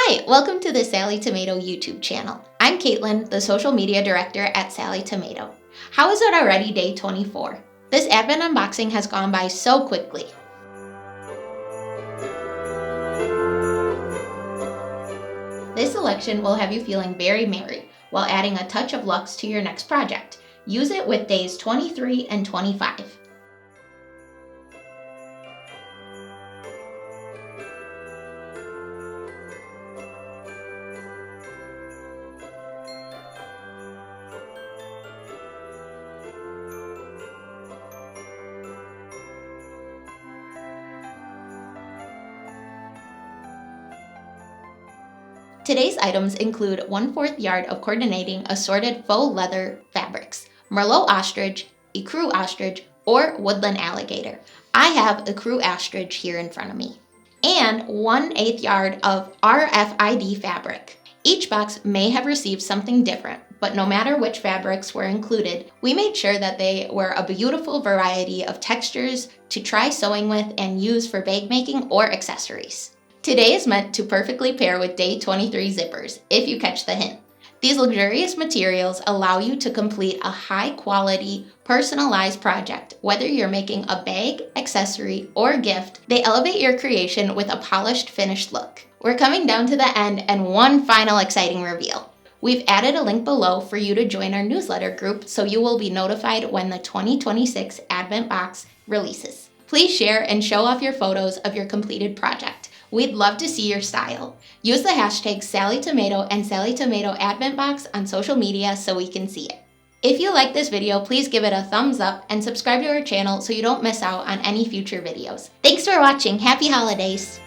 Hi, welcome to the Sallie Tomato YouTube channel. I'm Caitlin, the social media director at Sallie Tomato. How is it already day 24? This Advent unboxing has gone by so quickly. This selection will have you feeling very merry while adding a touch of luxe to your next project. Use it with days 23 and 25. Today's items include 1/4 yard of coordinating assorted faux leather fabrics, Merlot ostrich, ecru ostrich, or woodland alligator. I have ecru ostrich here in front of me. And 1/8 yard of RFID fabric. Each box may have received something different, but no matter which fabrics were included, we made sure that they were a beautiful variety of textures to try sewing with and use for bag making or accessories. Today is meant to perfectly pair with day 23 zippers, if you catch the hint. These luxurious materials allow you to complete a high-quality, personalized project. Whether you're making a bag, accessory, or gift, they elevate your creation with a polished, finished look. We're coming down to the end and one final exciting reveal. We've added a link below for you to join our newsletter group so you will be notified when the 2026 Advent Box releases. Please share and show off your photos of your completed project. We'd love to see your style. Use the hashtags Sallie Tomato and Sallie Tomato Advent Box on social media so we can see it. If you like this video, please give it a thumbs up and subscribe to our channel so you don't miss out on any future videos. Thanks for watching. Happy holidays!